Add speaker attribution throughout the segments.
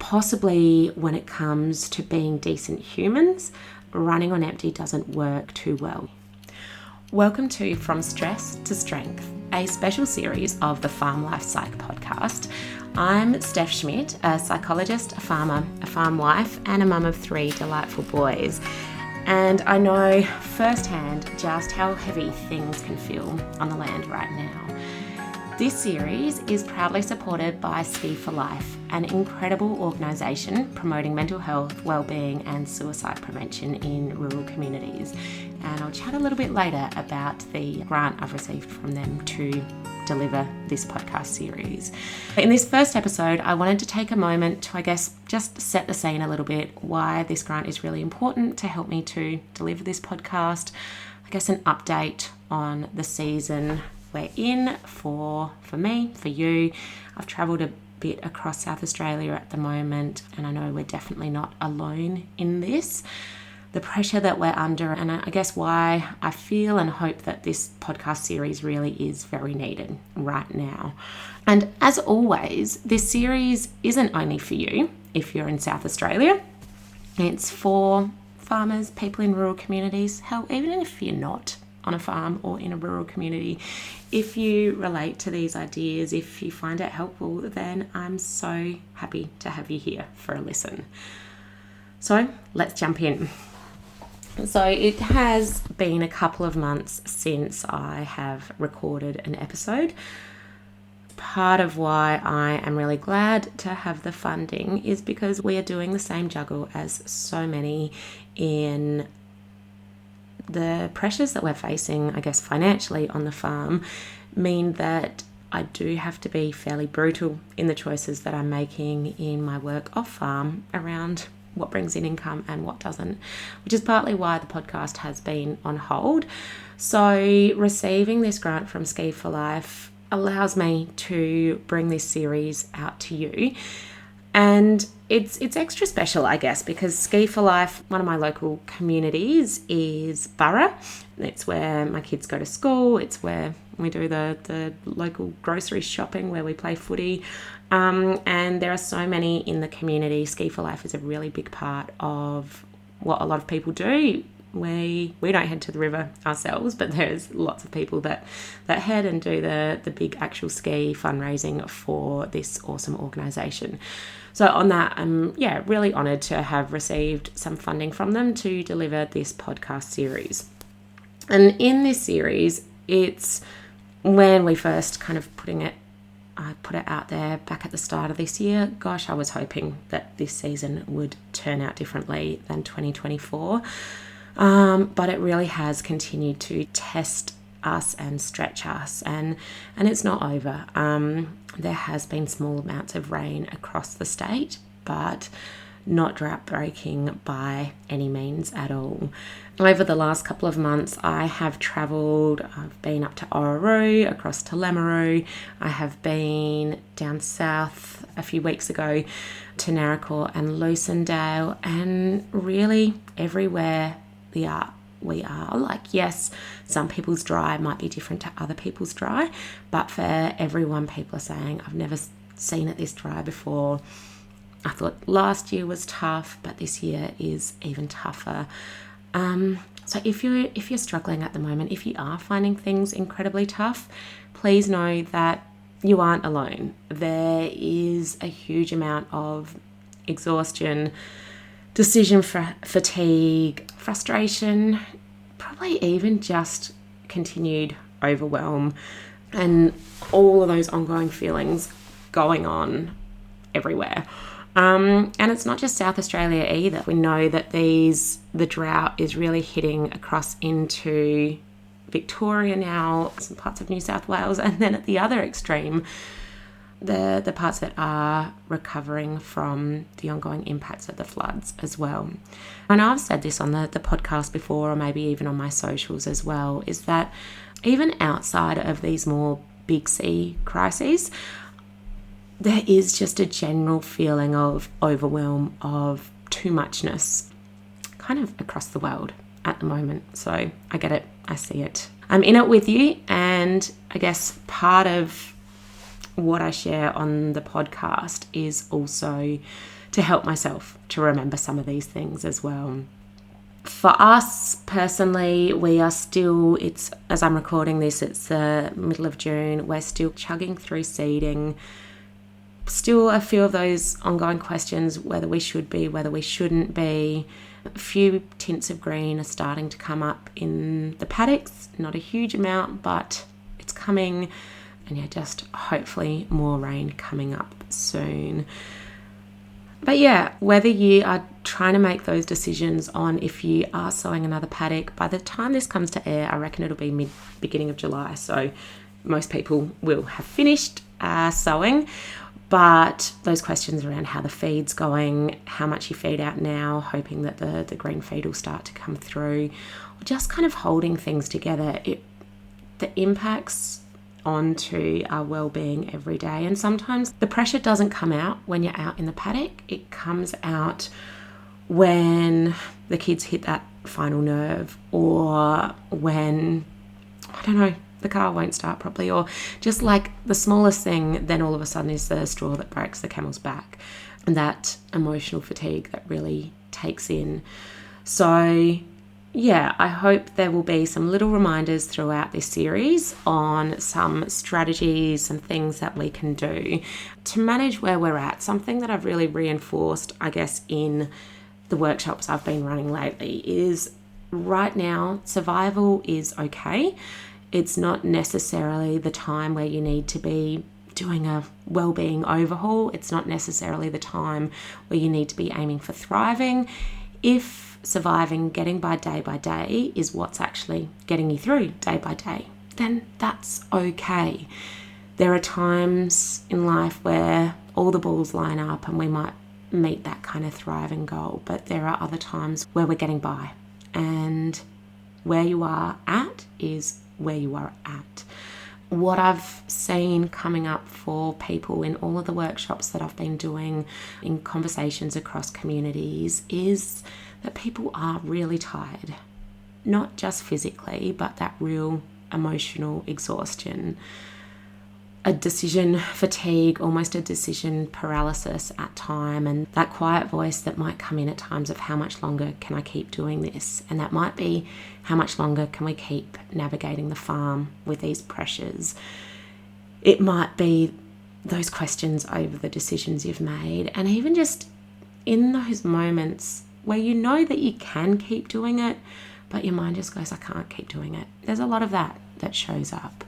Speaker 1: possibly when it comes to being decent humans, running on empty doesn't work too well. Welcome to From Stress to Strength, a special series of the Farm Life Psych podcast. I'm Steph Schmidt, a psychologist, a farmer, a farm wife, and a mum of 3 delightful boys. And I know firsthand just how heavy things can feel on the land right now. This series is proudly supported by Ski for Life, an incredible organisation promoting mental health, wellbeing and suicide prevention in rural communities. And I'll chat a little bit later about the grant I've received from them to deliver this podcast series. In this first episode, I wanted to take a moment to, just set the scene a little bit, why this grant is really important to help me to deliver this podcast. An update on the season we're in for me, for you. I've travelled a bit across South Australia at the moment, and I know we're definitely not alone in this. The pressure that we're under, and why I feel and hope that this podcast series really is very needed right now. And as always, this series isn't only for you if you're in South Australia. It's for farmers, people in rural communities, hell, even if you're not on a farm or in a rural community. If you relate to these ideas, if you find it helpful, then I'm so happy to have you here for a listen. So let's jump in. So it has been a couple of months since I have recorded an episode. Part of why I am really glad to have the funding is because we are doing the same juggle as so many in the pressures that we're facing, financially on the farm, mean that I do have to be fairly brutal in the choices that I'm making in my work off farm around what brings in income and what doesn't, which is partly why the podcast has been on hold. So receiving this grant from Ski for Life allows me to bring this series out to you. And it's extra special, because Ski for Life, one of my local communities, is Burra. It's where my kids go to school. It's where we do the local grocery shopping, where we play footy. And there are so many in the community. Ski for Life is a really big part of what a lot of people do. We don't head to the river ourselves, but there's lots of people that head and do the big actual ski fundraising for this awesome organisation. So on that, I'm really honoured to have received some funding from them to deliver this podcast series. And in this series, it's when we first I put it out there back at the start of this year. Gosh, I was hoping that this season would turn out differently than 2024. But it really has continued to test us and stretch us, and it's not over. There has been small amounts of rain across the state, but not drought breaking by any means at all. Over the last couple of months, I have travelled. I've been up to Orroroo, across to Lameroo. I have been down south a few weeks ago to Narracor and Lucindale, and really everywhere we are yes, some people's dry might be different to other people's dry, but for everyone, people are saying, I've never seen it this dry before. I thought last year was tough, but this year is even tougher. So if you're struggling at the moment, if you are finding things incredibly tough, please know that you aren't alone. There is a huge amount of exhaustion, decision fatigue, frustration, probably even just continued overwhelm, and all of those ongoing feelings going on everywhere. And it's not just South Australia either. We know that the drought is really hitting across into Victoria now, some parts of New South Wales, and then at the other extreme, the parts that are recovering from the ongoing impacts of the floods as well. And I've said this on the podcast before, or maybe even on my socials as well, is that even outside of these more big C crises, there is just a general feeling of overwhelm, of too muchness, kind of across the world at the moment. So I get it, I see it. I'm in it with you, and part of what I share on the podcast is also to help myself to remember some of these things as well. For us personally, we are still, as I'm recording this, it's the middle of June, we're still chugging through seeding. Still a few of those ongoing questions, whether we should be, whether we shouldn't be. A few tints of green are starting to come up in the paddocks, not a huge amount, but it's coming. And just hopefully more rain coming up soon. But whether you are trying to make those decisions on if you are sowing another paddock, by the time this comes to air, I reckon it'll be beginning of July. So most people will have finished sowing. But those questions around how the feed's going, how much you feed out now, hoping that the green feed will start to come through, just kind of holding things together. The impacts onto our well-being every day, and sometimes the pressure doesn't come out when you're out in the paddock. It comes out when the kids hit that final nerve, or when, I don't know, the car won't start properly, or just like the smallest thing, then all of a sudden is the straw that breaks the camel's back, and that emotional fatigue that really takes in. So I hope there will be some little reminders throughout this series on some strategies, some things that we can do to manage where we're at. Something that I've really reinforced, I guess, in the workshops I've been running lately is right now, survival is okay. It's not necessarily the time where you need to be doing a wellbeing overhaul. It's not necessarily the time where you need to be aiming for thriving. If surviving, getting by day is what's actually getting you through day by day, then that's okay. There are times in life where all the balls line up and we might meet that kind of thriving goal, but there are other times where we're getting by, and where you are at is where you are at. What I've seen coming up for people in all of the workshops that I've been doing, in conversations across communities, is that people are really tired. Not just physically, but that real emotional exhaustion. A decision fatigue, almost a decision paralysis at time, and that quiet voice that might come in at times of how much longer can I keep doing this? And that might be how much longer can we keep navigating the farm with these pressures? It might be those questions over the decisions you've made, and even just in those moments where you know that you can keep doing it, but your mind just goes, I can't keep doing it. There's a lot of that shows up.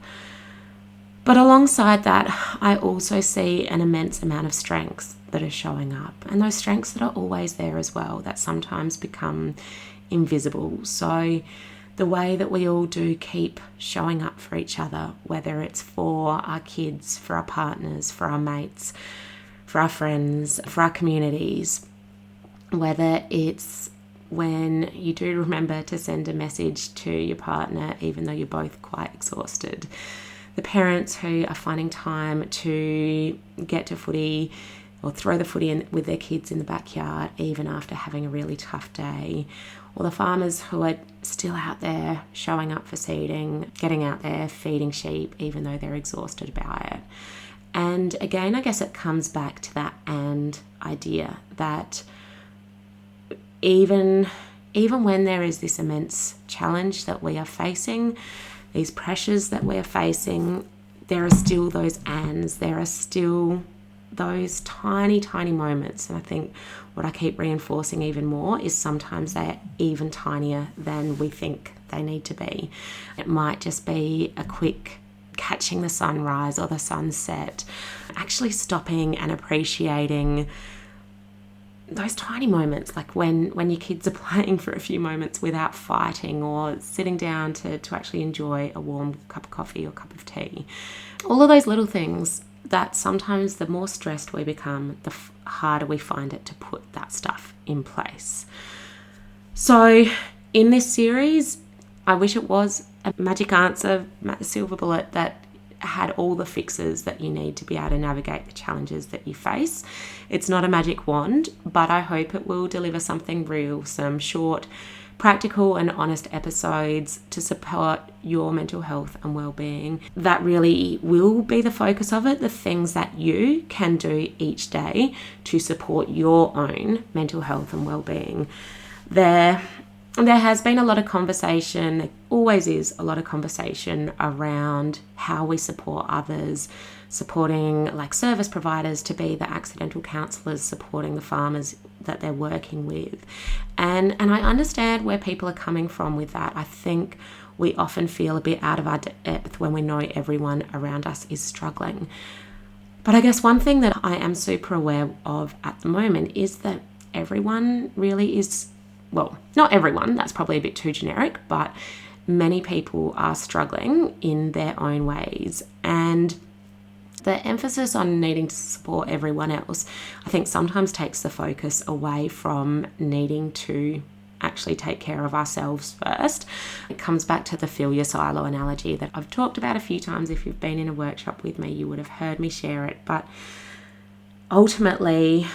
Speaker 1: But alongside that, I also see an immense amount of strengths that are showing up, and those strengths that are always there as well, that sometimes become invisible. So the way that we all do keep showing up for each other, whether it's for our kids, for our partners, for our mates, for our friends, for our communities, whether it's when you do remember to send a message to your partner even though you're both quite exhausted, the parents who are finding time to get to footy or throw the footy in with their kids in the backyard even after having a really tough day, or the farmers who are still out there showing up for seeding, getting out there feeding sheep even though they're exhausted by it. And again, I guess it comes back to that and idea that even when there is this immense challenge that we are facing, these pressures that we're facing, there are still those ands, there are still those tiny, tiny moments. And I think what I keep reinforcing even more is sometimes they're even tinier than we think they need to be. It might just be a quick catching the sunrise or the sunset, actually stopping and appreciating those tiny moments, like when your kids are playing for a few moments without fighting, or sitting down to actually enjoy a warm cup of coffee or cup of tea. All of those little things that sometimes the more stressed we become, the harder we find it to put that stuff in place. So in this series, I wish it was a magic answer, a silver bullet that had all the fixes that you need to be able to navigate the challenges that you face. It's not a magic wand, but I hope it will deliver something real, some short, practical and honest episodes to support your mental health and well-being. That really will be the focus of it, the things that you can do each day to support your own mental health and well-being. There has been a lot of conversation, there always is a lot of conversation around how we support others, supporting like service providers to be the accidental counsellors, supporting the farmers that they're working with. And I understand where people are coming from with that. I think we often feel a bit out of our depth when we know everyone around us is struggling. But I guess one thing that I am super aware of at the moment is that everyone really is, well, not everyone, that's probably a bit too generic, but many people are struggling in their own ways. And the emphasis on needing to support everyone else, I think sometimes takes the focus away from needing to actually take care of ourselves first. It comes back to the fill your silo analogy that I've talked about a few times. If you've been in a workshop with me, you would have heard me share it. But ultimately,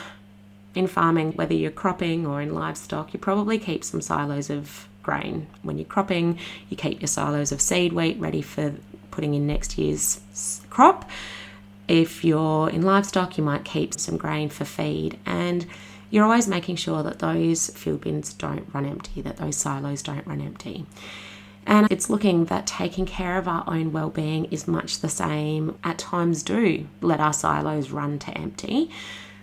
Speaker 1: in farming, whether you're cropping or in livestock, you probably keep some silos of grain. When you're cropping, you keep your silos of seed wheat ready for putting in next year's crop. If you're in livestock, you might keep some grain for feed, and you're always making sure that those field bins don't run empty, that those silos don't run empty. And it's looking that taking care of our own well-being is much the same. At times do let our silos run to empty.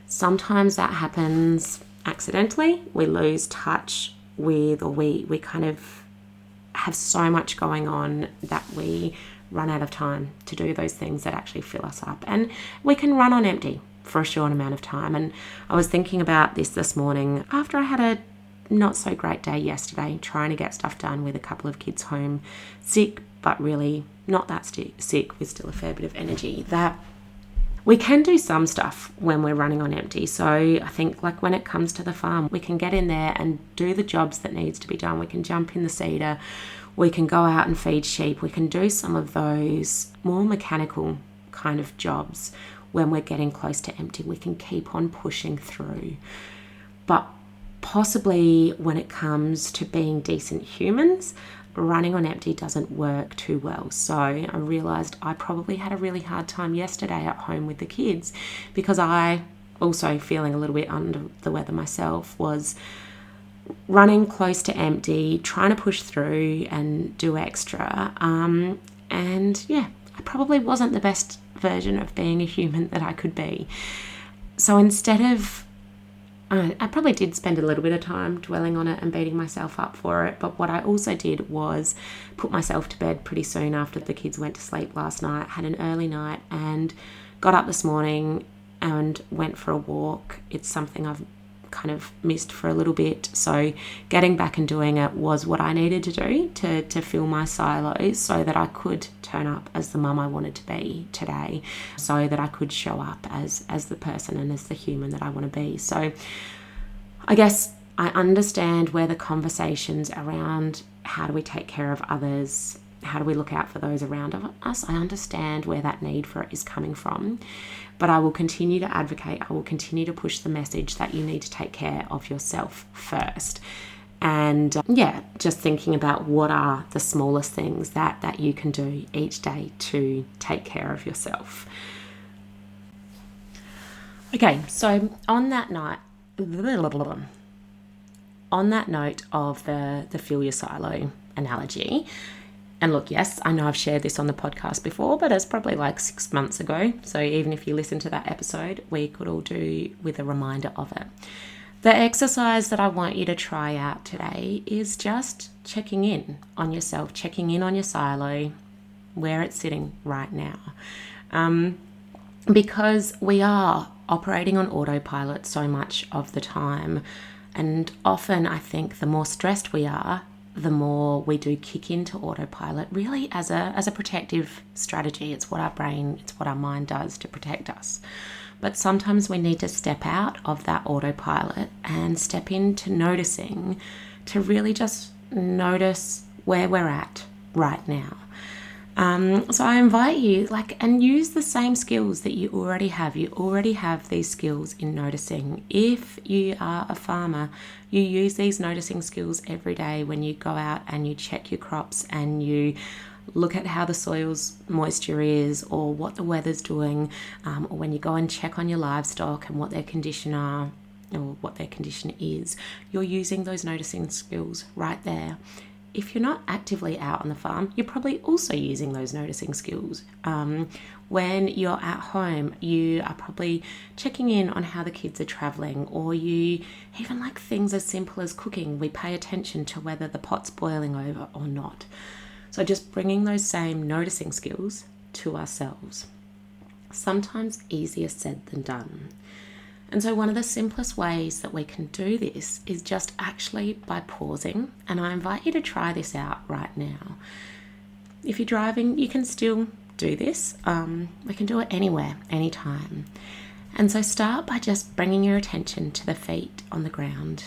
Speaker 1: Sometimes that happens accidentally. We lose touch with, or we kind of have so much going on that we run out of time to do those things that actually fill us up. And we can run on empty for a short amount of time. And I was thinking about this morning after I had a not so great day yesterday, trying to get stuff done with a couple of kids home sick, but really not that sick, with still a fair bit of energy, that we can do some stuff when we're running on empty. So I think like when it comes to the farm, we can get in there and do the jobs that needs to be done. We can jump in the seeder, we can go out and feed sheep, we can do some of those more mechanical kind of jobs when we're getting close to empty. We can keep on pushing through. But possibly when it comes to being decent humans, running on empty doesn't work too well. So I realised I probably had a really hard time yesterday at home with the kids, because I, also feeling a little bit under the weather myself, was running close to empty, trying to push through and do extra. And yeah, I probably wasn't the best version of being a human that I could be. So instead of, I probably did spend a little bit of time dwelling on it and beating myself up for it. But what I also did was put myself to bed pretty soon after the kids went to sleep last night, had an early night, and got up this morning and went for a walk. It's something I've kind of missed for a little bit. So getting back and doing it was what I needed to do to fill my silos, so that I could turn up as the mum I wanted to be today, so that I could show up as the person and as the human that I want to be. So I guess I understand where the conversations around how do we take care of others, how do we look out for those around us, I understand where that need for it is coming from. But I will continue to advocate, I will continue to push the message that you need to take care of yourself first. And just thinking about what are the smallest things that you can do each day to take care of yourself. Okay, so on that note of the fill your silo analogy, and look, yes, I know I've shared this on the podcast before, but it's probably like 6 months ago. So even if you listen to that episode, we could all do with a reminder of it. The exercise that I want you to try out today is just checking in on yourself, checking in on your silo, where it's sitting right now. Because we are operating on autopilot so much of the time. And often I think the more stressed we are, the more we do kick into autopilot, really as a protective strategy. It's what our brain, it's what our mind does to protect us. But sometimes we need to step out of that autopilot and step into noticing, to really just notice where we're at right now. So I invite you, and use the same skills that you already have. You already have these skills in noticing. If you are a farmer, you use these noticing skills every day when you go out and you check your crops and you look at how the soil's moisture is, or what the weather's doing, or when you go and check on your livestock and what their condition are, or what their condition is. You're using those noticing skills right there. If you're not actively out on the farm, you're probably also using those noticing skills. When you're at home, you are probably checking in on how the kids are travelling, or you even like things as simple as cooking. We pay attention to whether the pot's boiling over or not. So just bringing those same noticing skills to ourselves. Sometimes easier said than done. And so one of the simplest ways that we can do this is just actually by pausing. And I invite you to try this out right now. If you're driving, you can still do this. We can do it anywhere, anytime. And so start by just bringing your attention to the feet on the ground.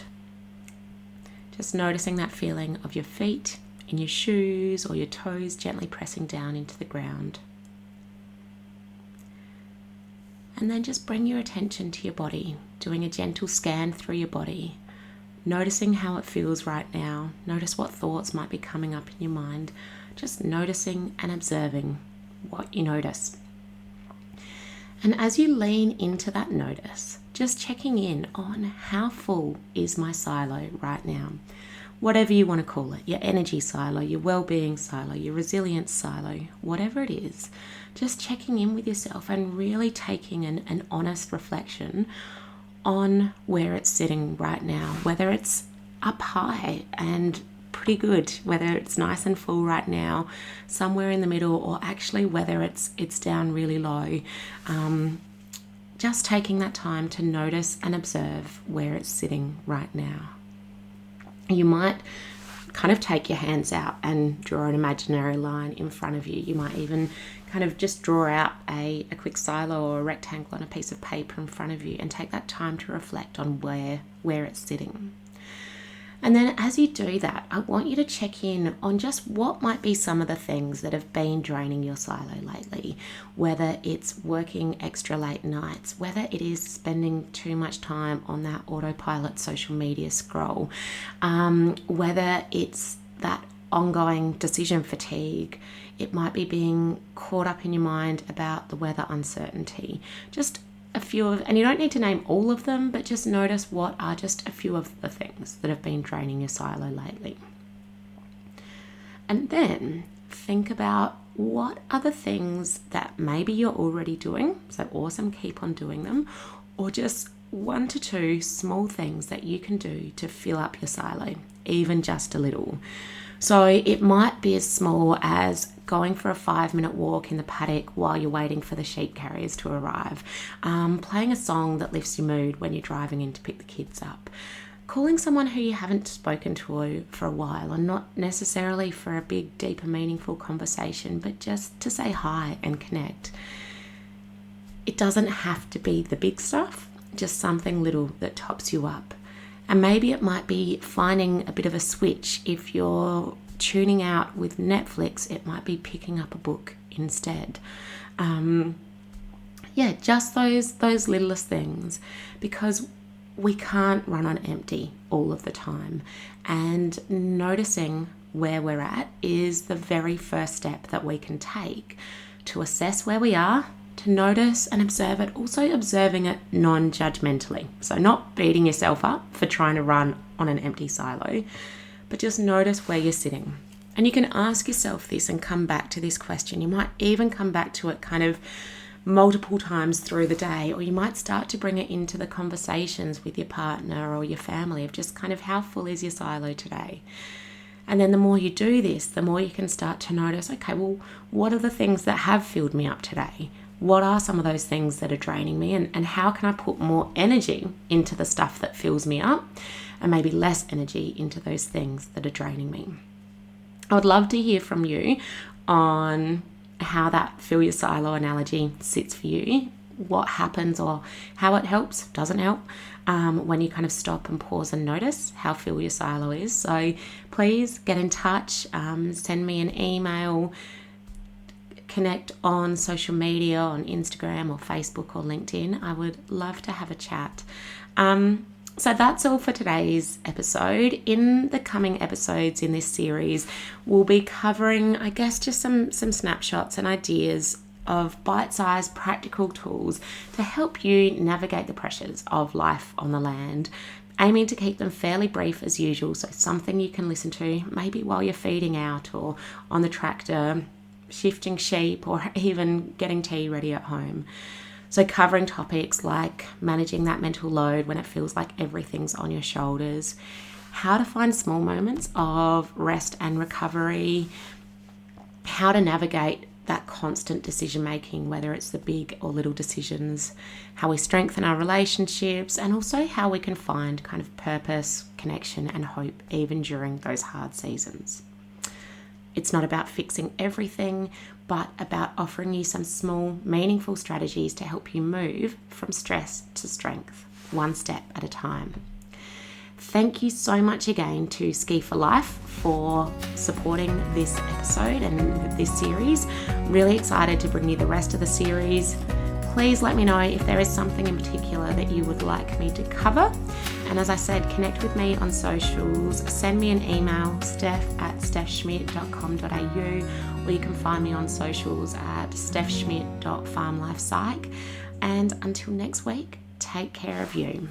Speaker 1: Just noticing that feeling of your feet in your shoes or your toes gently pressing down into the ground. And then just bring your attention to your body, doing a gentle scan through your body, noticing how it feels right now. Notice what thoughts might be coming up in your mind. Just noticing and observing what you notice. And as you lean into that notice, just checking in on how full is my silo right now. Whatever you want to call it, your energy silo, your well-being silo, your resilience silo, whatever it is, just checking in with yourself and really taking an honest reflection on where it's sitting right now, whether it's up high and pretty good, whether it's nice and full right now, somewhere in the middle, or actually whether it's down really low. Just taking that time to notice and observe where it's sitting right now. You might kind of take your hands out and draw an imaginary line in front of you. You might even kind of just draw out a quick silo or a rectangle on a piece of paper in front of you and take that time to reflect on where it's sitting. And then as you do that, I want you to check in on just what might be some of the things that have been draining your silo lately, whether it's working extra late nights, whether it is spending too much time on that autopilot social media scroll, whether it's that ongoing decision fatigue. It might be being caught up in your mind about the weather uncertainty. Just a few of, and you don't need to name all of them, but just notice what are just a few of the things that have been draining your silo lately. And then think about what are the things that maybe you're already doing, so awesome, keep on doing them, or just 1 to 2 small things that you can do to fill up your silo, even just a little. So it might be as small as going for a 5-minute walk in the paddock while you're waiting for the sheep carriers to arrive, playing a song that lifts your mood when you're driving in to pick the kids up, calling someone who you haven't spoken to for a while, and not necessarily for a big, deep and meaningful conversation, but just to say hi and connect. It doesn't have to be the big stuff, just something little that tops you up. And maybe it might be finding a bit of a switch. If you're tuning out with Netflix, it might be picking up a book instead. Just those littlest things, because we can't run on empty all of the time. And noticing where we're at is the very first step that we can take to assess where we are, to notice and observe it, also observing it non-judgmentally. So not beating yourself up for trying to run on an empty silo, but just notice where you're sitting. And you can ask yourself this and come back to this question. You might even come back to it kind of multiple times through the day, or you might start to bring it into the conversations with your partner or your family of just kind of how full is your silo today. And then the more you do this, the more you can start to notice, okay, well, what are the things that have filled me up today? What are some of those things that are draining me, and how can I put more energy into the stuff that fills me up and maybe less energy into those things that are draining me? I would love to hear from you on how that fill your silo analogy sits for you, what happens or how it helps, doesn't help, when you kind of stop and pause and notice how fill your silo is. So please get in touch, send me an email, connect on social media, on Instagram or Facebook or LinkedIn. I would love to have a chat. So that's all for today's episode. In the coming episodes in this series, we'll be covering, I guess, just some snapshots and ideas of bite-sized practical tools to help you navigate the pressures of life on the land, aiming to keep them fairly brief as usual, so something you can listen to maybe while you're feeding out or on the tractor, shifting sheep, or even getting tea ready at home. So covering topics like managing that mental load when it feels like everything's on your shoulders, how to find small moments of rest and recovery, how to navigate that constant decision making, whether it's the big or little decisions, how we strengthen our relationships, and also how we can find kind of purpose, connection, and hope even during those hard seasons. It's not about fixing everything, but about offering you some small, meaningful strategies to help you move from stress to strength, one step at a time. Thank you so much again to Ski for Life for supporting this episode and this series. Really excited to bring you the rest of the series. Please let me know if there is something in particular that you would like me to cover. And as I said, connect with me on socials. Send me an email, steph@stefschmidt.com.au, or you can find me on socials at stephschmidt.farmlifepsych. And until next week, take care of you.